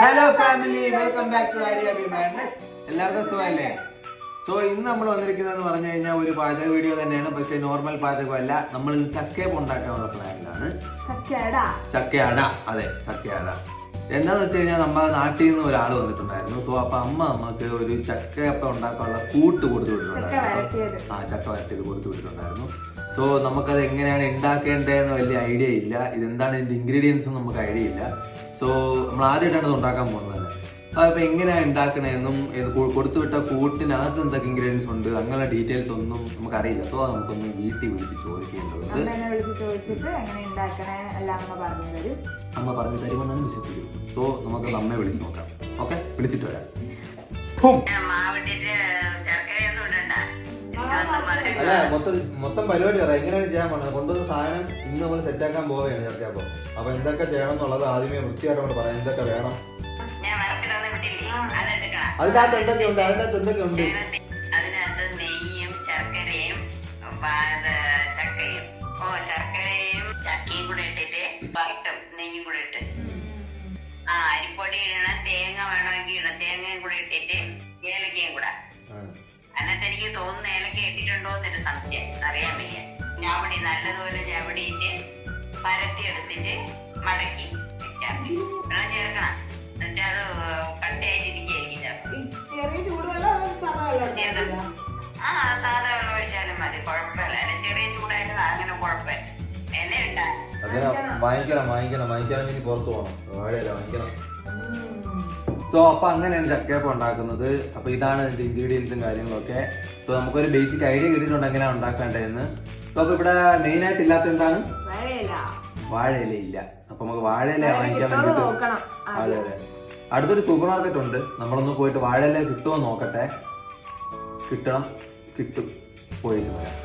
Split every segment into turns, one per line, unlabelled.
Hello family, welcome back to Arya B madness. എല്ലാവർക്കും സുഖമല്ലേ? So ഇന്ന് നമ്മൾ വന്നിരിക്കുന്നതെന്ന് പറഞ്ഞു കഴിഞ്ഞാൽ ഒരു പാചക വീഡിയോ തന്നെയാണ്. പക്ഷേ നോർമൽ പാചകമല്ല. നമ്മൾ ഇന്ന് ചക്കയപ്പം ഉണ്ടാക്കാനുള്ള പ്ലാനിലാണ്. ചക്കയട. അതെ, ചക്കയട. എന്താന്ന് വെച്ച് കഴിഞ്ഞാൽ നമ്മുടെ നാട്ടിൽ നിന്ന് ഒരാൾ വന്നിട്ടുണ്ടായിരുന്നു. സോ അപ്പൊ നമുക്ക് ഒരു ചക്കയപ്പം ഉണ്ടാക്കാനുള്ള കൂട്ട് കൊടുത്തു വിട്ടിട്ടുണ്ടായിരുന്നു. ചക്ക വരട്ടിയത് കൊടുത്തു വിട്ടിട്ടുണ്ടായിരുന്നു. സോ നമുക്കത് എങ്ങനെയാണ് ഉണ്ടാക്കേണ്ടതെന്ന് വലിയ ഐഡിയ ഇല്ല. ഇതെന്താണ് ഇതിന്റെ ഇൻഗ്രീഡിയൻസും നമുക്ക് ഐഡിയ ഇല്ല. സോ നമ്മൾ ആദ്യമായിട്ടാണ് ഇത് ഉണ്ടാക്കാൻ പോകുന്നത്. അപ്പൊ എങ്ങനെയാണ് ഉണ്ടാക്കണതെന്നും കൊടുത്തുവിട്ട കൂട്ടിനകത്ത് എന്തൊക്കെ ഇൻഗ്രീഡിയൻസ് ഉണ്ട് അങ്ങനെയുള്ള ഡീറ്റെയിൽസ് ഒന്നും നമുക്കറിയില്ല. സോ നമുക്കൊന്ന് വീട്ടിൽ വിളിച്ച് ചോദിക്കേണ്ടതുണ്ട്. അമ്മ പറഞ്ഞു തരുമെന്നാണ് വിശ്വസിക്കുന്നത്. സോ നമുക്ക് അമ്മയെ വിളിച്ച് നോക്കാം. ഓക്കെ, വിളിച്ചിട്ട് വരാം. അല്ല, മൊത്തം പരിപാടി പറയാം. എങ്ങനെയാണ് ചെയ്യാൻ പോകുന്നത്? കൊണ്ടുവന്ന സാധനം ഇന്ന് നമ്മൾ സെറ്റാക്കാൻ പോവുകയാണ് ചക്കയപ്പം. അപ്പൊ എന്തൊക്കെ ചെയ്യണം എന്നുള്ളത് ആദ്യമേ വൃത്തിയായിട്ട് നമ്മൾ പറയാം. എന്തൊക്കെ വേണം, അതിനകത്ത് എന്തൊക്കെയുണ്ട്, എന്തൊക്കെയുണ്ട്.
അതിനകത്ത് നെയ്യും ശർക്കരയും ചക്കയും ശർക്കരയും ചക്കയും കൂടെ ഇട്ടിട്ട് വറുത്തും നെയ്യും കൂടെ ഇട്ട് അരിപ്പൊടി ഇടണം. തേങ്ങ വേണമെങ്കിൽ ഇടണം. തേങ്ങയും കൂടെ ഇട്ടിട്ട് ഏലക്കയും കൂടെ. അതിനകത്ത് എനിക്ക് തോന്നുന്നു ഏലക്ക ഇട്ടിട്ടുണ്ടോ എന്നൊരു സംശയം, അറിയാൻ വയ്യ. ഞവടി നല്ലതുപോലെ ഞവടിയിട്ട് പരത്തി എടുത്തിട്ട് മടക്കി വെച്ചാൽ വെള്ളം ചേർക്കണം. എന്നിട്ട് അത് കട്ടയായിട്ടിരിക്കുകയായിരിക്കും. സാധാ വെള്ളം ഒഴിച്ചാലും മതി, കുഴപ്പമില്ല. അല്ല, ചെറിയ ചൂടായിട്ട് അങ്ങനെ കുഴപ്പമില്ല. ഇല ഉണ്ടാകും.
വാങ്ങിക്കാൻ വേണ്ടി പുറത്തു പോകണം. വാഴയില വാങ്ങിക്കണം. സോ അപ്പൊ അങ്ങനെയാണ് ചക്കയപ്പം ഉണ്ടാക്കുന്നത്. അപ്പൊ ഇതാണ് ഇതിന്റെ ഇൻഗ്രീഡിയൻസും കാര്യങ്ങളൊക്കെ. സോ നമുക്കൊരു ബേസിക് ഐഡിയ കിട്ടിയിട്ടുണ്ട് എങ്ങനെയാണ് ഉണ്ടാക്കേണ്ടതെന്ന്. സോ അപ്പൊ ഇവിടെ മെയിൻ ആയിട്ട് ഇല്ലാത്ത എന്താണ്? വാഴയില ഇല്ല. അപ്പൊ നമുക്ക് വാഴയില വാങ്ങിക്കാൻ വേണ്ടിട്ട് അതെ. അടുത്തൊരു സൂപ്പർ മാർക്കറ്റ് ഉണ്ട്. നമ്മളൊന്ന് പോയിട്ട് വാഴയില കിട്ടുമോ നോക്കട്ടെ. കിട്ടും. പോയി വരാം.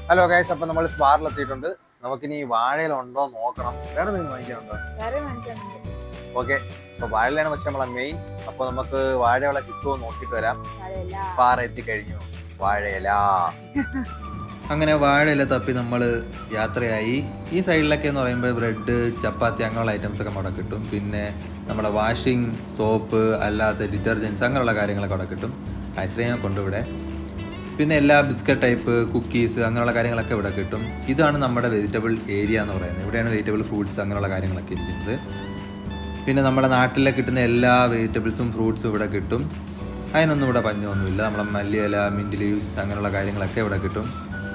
ഹലോ ഗൈസ്, അപ്പൊ നമ്മൾ സ്പാറിലെത്തിയിട്ടുണ്ട്. നമുക്കിനി വാഴയില ഉണ്ടോ നോക്കണം. വേറെ എന്തെങ്കിലും വാങ്ങിക്കാനുണ്ടോ? ഓക്കെ, അപ്പൊ വാഴയിലാണ് പക്ഷെ നമ്മളെ മെയിൻ. അപ്പൊ നമുക്ക് വാഴയില കിട്ടുമോ നോക്കിട്ട് വരാം. സ്പാർ എത്തിക്കഴിഞ്ഞു. വാഴയില. അങ്ങനെ വാഴയില തപ്പി നമ്മൾ യാത്രയായി. ഈ സൈഡിലൊക്കെ എന്ന് പറയുമ്പോൾ ബ്രെഡ്, ചപ്പാത്തി അങ്ങനെയുള്ള ഐറ്റംസ് ഒക്കെ അവിടെ കിട്ടും. പിന്നെ നമ്മുടെ വാഷിംഗ് സോപ്പ്, അല്ലാത്ത ഡിറ്റർജൻസ് അങ്ങനെയുള്ള കാര്യങ്ങളൊക്കെ അവിടെ കിട്ടും. ഐസ്ക്രീമൊക്കെ ഉണ്ട് ഇവിടെ. പിന്നെ എല്ലാ ബിസ്ക്കറ്റ് ടൈപ്പ്, കുക്കീസ് അങ്ങനെയുള്ള കാര്യങ്ങളൊക്കെ ഇവിടെ കിട്ടും. ഇതാണ് നമ്മുടെ വെജിറ്റബിൾ ഏരിയ എന്ന് പറയുന്നത്. ഇവിടെയാണ് വെജിറ്റബിൾ ഫ്രൂട്ട്സ് അങ്ങനെയുള്ള കാര്യങ്ങളൊക്കെ ഇരിക്കുന്നത്. പിന്നെ നമ്മുടെ നാട്ടിലെ കിട്ടുന്ന എല്ലാ വെജിറ്റബിൾസും ഫ്രൂട്ട്സും ഇവിടെ കിട്ടും. അതിനൊന്നും ഇവിടെ പഞ്ഞൊന്നുമില്ല. നമ്മളെ മല്ലിയില, മിൻറ്റ് ലീവ്സ് അങ്ങനെയുള്ള കാര്യങ്ങളൊക്കെ ഇവിടെ കിട്ടും.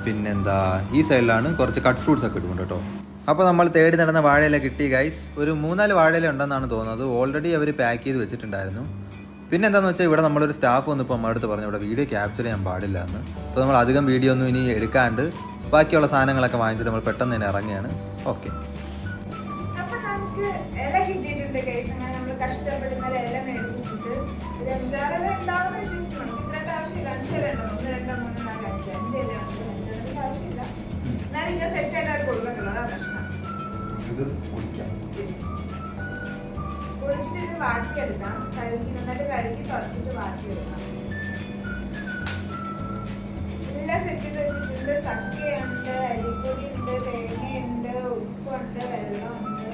പിന്നെന്താ, ഈ സൈഡിലാണ് കുറച്ച് കട്ട് ഫ്രൂട്ട്സ് ഒക്കെ കിട്ടും കേട്ടോ. അപ്പോൾ നമ്മൾ തേടി നടന്ന വാഴയില കിട്ടി ഗൈസ്. ഒരു 3-4 വാഴയില ഉണ്ടെന്നാണ് തോന്നുന്നത്. ഓൾറെഡി അവർ പാക്ക് ചെയ്ത് വെച്ചിട്ടുണ്ടായിരുന്നു. പിന്നെ എന്താണെന്ന് വെച്ചാൽ ഇവിടെ നമ്മളൊരു സ്റ്റാഫ് വന്നിപ്പോൾ നമ്മുടെ അടുത്ത് പറഞ്ഞു ഇവിടെ വീഡിയോ ക്യാപ്ചർ ചെയ്യാൻ പാടില്ല എന്ന്. സോ നമ്മൾ അധികം വീഡിയോ ഒന്നും ഇനി എടുക്കാണ്ട് ബാക്കിയുള്ള സാധനങ്ങളൊക്കെ വാങ്ങിച്ചിട്ട് നമ്മൾ പെട്ടെന്ന് തന്നെ ഇറങ്ങുകയാണ്. ഓക്കെ,
പൊളിച്ചിട്ട് വാട്ടിയെടുക്കാം. നന്നായിട്ട് കഴുകി തുറച്ചിട്ട് വാട്ടിയെടുക്കാം. എല്ലാം സെറ്റ് ചെയ്ത് വെച്ചിട്ടുണ്ട്. ചക്കയുണ്ട്, അരിപ്പൊടി ഉണ്ട്, തേങ്ങയുണ്ട്, ഉപ്പുണ്ട്, വെള്ളമുണ്ട്.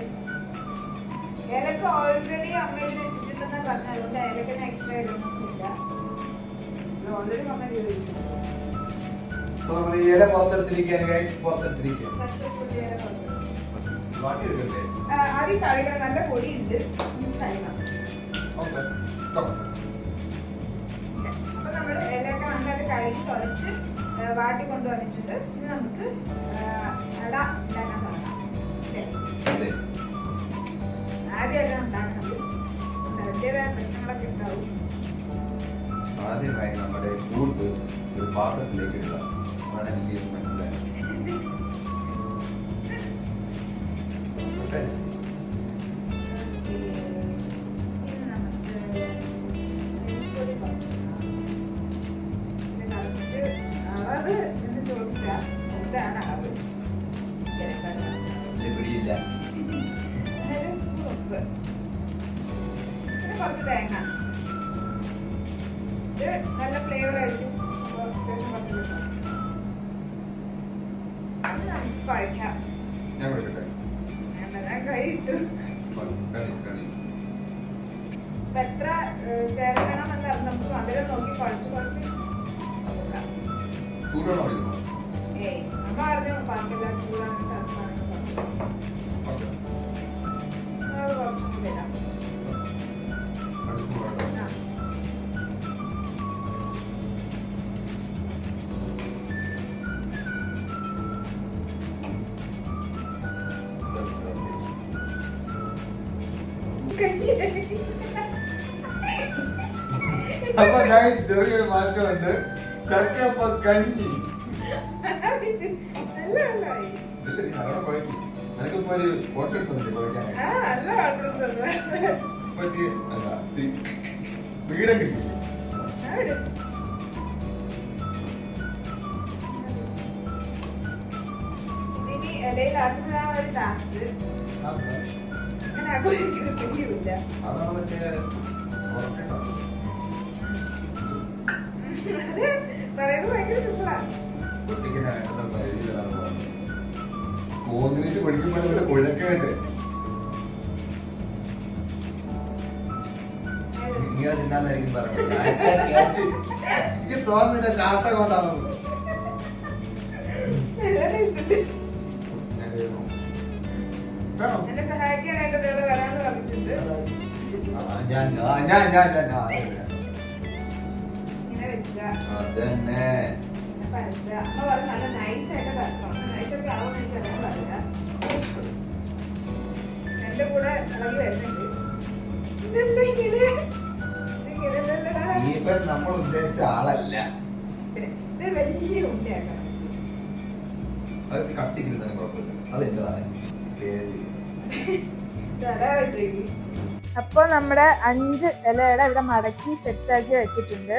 ഏലക്ക ഓൾറെഡി അമ്മയിൽ ഇട്ടിട്ടുണ്ടെന്ന് പറഞ്ഞു. അതുകൊണ്ട് ഏലക്ക എക്സ്ട്രാ ഇടുന്നില്ല. ഓൾറെഡി അമ്മ ചെയ്തിരിക്കുന്നു. ആദ്യം കഴുകണം. നല്ല പൊടിയുണ്ട്, കഴുകണം. അപ്പൊ നമ്മള് ഇലയൊക്കെ നന്നായിട്ട് കഴുകി തുളച്ച് വാട്ടി കൊണ്ടുവന്നിട്ടുണ്ട്. ഇനി നമുക്ക് അട ഉണ്ടാക്കാൻ തുടങ്ങാം. ആദ്യമല്ല ഉണ്ടാക്കുന്നത്, അതിൻ്റെതായ പ്രശ്നങ്ങളൊക്കെ ഉണ്ടാവും.
ആദ്യമായി നമ്മുടെ കൂട്ട് ഒരു പാത്രത്തിലേക്ക് ഇടുക. അതാണ് എനിക്ക് മനസ്സിലായത്.
അളവ് എന്ന് ചോദിച്ചാൽ എന്താണ് അളവ്? കുറച്ച് തേങ്ങ ഇത് നല്ല ഫ്ലേവർ ആയിരിക്കും. അപ്പോൾ അത്യാവശ്യം കുറച്ച് കിട്ടും. അത് നമുക്ക് കഴിക്കാം.
ഞാൻ കൊടുക്കട്ടെ.
ഞാൻ കഴിയിട്ടു. അപ്പൊ എത്ര ചേർക്കണമെന്ന് നമുക്ക് മധുരം നോക്കി കുറച്ച് കുറച്ച് കൊടുക്കാം.
ചൂടാണോ വിളിക്കുന്നു?
ഏയ് അമ്മ പറഞ്ഞു പാകില്ല, ചൂടാണ് കുറച്ചും തരാം.
അപ്പൊ ചെറിയൊരു മാറ്റമുണ്ട്. ചക്കപ്പ കഞ്ഞി നിനക്കിപ്പോ ഒരു കോൺഫിഡൻസ് ഉണ്ട് വീടും കിട്ടി.
ഇതിനി ഇലയിലാക്കുന്ന ഒരു ടാസ്ക് അങ്ങനെ ആഗ്രഹിക്കുന്ന കഴിയില്ല.
അതാണ് മറ്റേ
പറയുന്നത് ഭയങ്കര സിമ്പിളാണ്.
കോൺക്രീറ്റ് പഠിക്കുമ്പോൾ ഇവിടെ കുഴക്കേട്ട് ഇങ്ങനെ തിന്നാന്നായിരിക്കും പറയുന്നത്. എനിക്ക് തോന്നുന്നില്ല ചാട്ട കൊണ്ടാണെന്ന്.
എന്നെ സഹായിക്കാനായിട്ട് ഇവിടെ വരാന്ന് പറഞ്ഞിട്ടുണ്ട്. ഇങ്ങനെ വെക്കുക,
അതന്നെ
പരത്തുക. അമ്മ പറഞ്ഞ് നല്ല നൈസായിട്ട് പരത്തണം. നൈസൊക്കെ ആവുമെന്ന് എനിക്ക് അറിയാൻ പാടില്ല. എന്റെ കൂടെ ഇളകി വരുന്നുണ്ട്. ഇതെന്താ ഇങ്ങനെ? ഇതിങ്ങനെയല്ലടാ.
ഇപ്പൊ നമ്മൾ ഉദ്ദേശിച്ച ആളല്ല.
ഇത് വലിയ ഉണ്ടയാക്കണം.
അത് കട്ടിക്കിരുന്നാലും കുഴപ്പമില്ല. അതെന്താണ്
അപ്പൊ നമ്മുടെ 5 ഇലയുടെ ഇവിടെ മടക്കി സെറ്റാക്കി വെച്ചിട്ടുണ്ട്.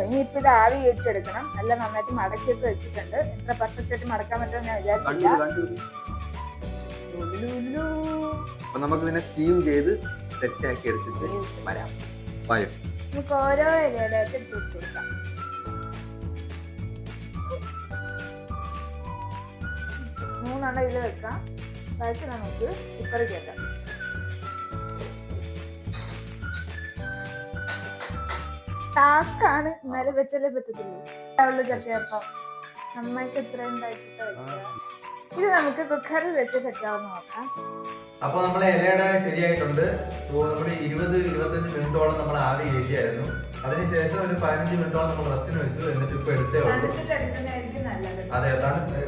ഇനിയിപ്പോ ഇത് ആവി കയറ്റിയെടുക്കണം. എല്ലാം നന്നായിട്ട് മടക്കിയൊക്കെ വെച്ചിട്ടുണ്ട്. എത്ര പെർഫെക്റ്റ് ആയിട്ട് മടക്കാൻ പറ്റുമെന്ന് ഞാൻ വിചാരിച്ചില്ല.
അപ്പൊ നമുക്ക് ഇതിനെ സ്റ്റീം ചെയ്ത് സെറ്റ് ആക്കി എടുത്തിട്ട് വരാം.
നമുക്ക് ഓരോ ഇലയുടെ ആയിട്ട് എടുത്ത് വെച്ച് കൊടുക്കാം. മൂന്നെണ്ണം ഇതിൽ വെക്കാം. ബാക്കി നമുക്ക് കുക്കറിൽ കേട്ടാം. ടാസ്ക് ആണ്, എന്നാലും വെച്ചല്ലേ പറ്റത്തുള്ളൂ. ചക്കയപ്പം അമ്മയ്ക്ക് ഇത്ര ഉണ്ടാക്കിട്ട് വെക്കുക. ഇത് നമുക്ക് കുക്കറിൽ വെച്ച് സെറ്റാവുന്ന നോക്കാം.
അപ്പൊ നമ്മളെ ഇലയുടെ ശരിയായിട്ടുണ്ട്. നമ്മൾ 20-25 മിനിറ്റോളം നമ്മൾ ആവി കയറ്റിയായിരുന്നു. അതിനുശേഷം ഒരു 15 മിനിറ്റോളം നമ്മൾ റെസ്റ്റിന് വെച്ചു. എന്നിട്ട് ഇപ്പൊ എടുത്തേ ഉള്ളൂ. അതെ,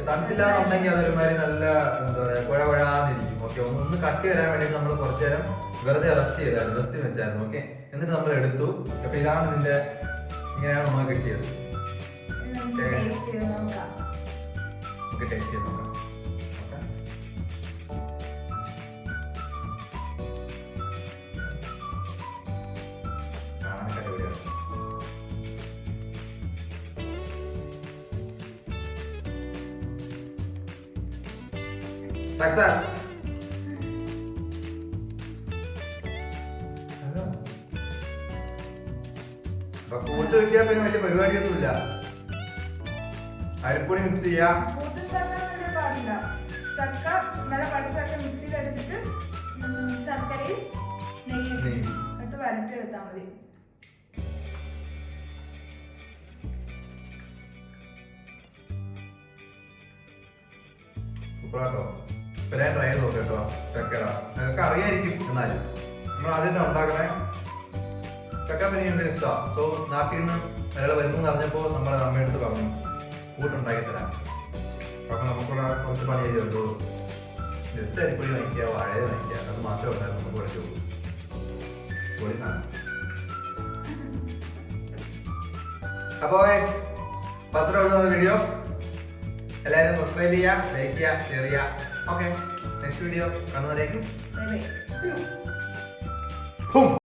തണുത്തില്ല എന്നുണ്ടെങ്കിൽ അതൊരുമാതിരി നല്ല എന്താ പറയാ കുഴകുഴാന്നിരിക്കും. ഓക്കെ, ഒന്ന് കട്ടി വരാൻ വേണ്ടിട്ട് നമ്മൾ കുറച്ചു നേരം വെറുതെ റെസ്റ്റ് ചെയ്തായിരുന്നു, റെസ്റ്റിന് വെച്ചായിരുന്നു. ഓക്കെ, എന്നിട്ട് നമ്മൾ എടുത്തു. അപ്പൊ ഇതാണ് ഇതിന്റെ, ഇങ്ങനെയാണ് നമുക്ക് കിട്ടിയത്. നമുക്ക് ടേസ്റ്റ് ചെയ്ത് നോക്കാം. Success. അപ്പൊ കൂട്ട് കിട്ടിയാ പിന്നെ വലിയ പരിപാടിയൊന്നും ഇല്ല. അരിപ്പൊടി മിക്സ് ചെയ്യാം.
ചക്ക നല്ല പഴുത്തൊക്കെ മിക്സിയിൽ അടിച്ചിട്ട് ശർക്കരയും നെയ്യും ഇട്ട് വരട്ടിയെടുത്താൽ മതി.
സൂപ്പറാട്ടോ. ഇപ്പൊ ഞാൻ ട്രൈ ചെയ്ത് നോക്കാം കേട്ടോ. ചക്കട നിങ്ങൾക്ക് അറിയായിരിക്കും, എന്നാലും നമ്മൾ ആദ്യമായിട്ട് ഉണ്ടാക്കണേ. ചക്ക പിന്നെ എനിക്ക് ഇഷ്ടമാണ്. സോ നാട്ടിൽ നിന്ന് ഒരാൾ വരുന്നു അറിഞ്ഞപ്പോൾ നമ്മൾ അമ്മയെടുത്ത് പറഞ്ഞു കൂട്ടുണ്ടാക്കി തരാം. അപ്പൊ നമുക്കുള്ള കുറച്ച് പണിയല്ലേ ഉള്ളൂ. ജസ്റ്റ് അരിപ്പൊടി വാങ്ങിക്കുക, വാഴ വാങ്ങിക്കുക, അത് മാത്രമേ ഉണ്ടായിരുന്നു. നമുക്ക് കുറച്ച് പൊടി സാധനം. അപ്പോ പത്രമുള്ള വീഡിയോ എല്ലാവരും സബ്സ്ക്രൈബ് ചെയ്യുക, ലൈക്ക് ചെയ്യുക, ഷെയർ ചെയ്യുക. Okay, next video കാണുന്നവരേക്കും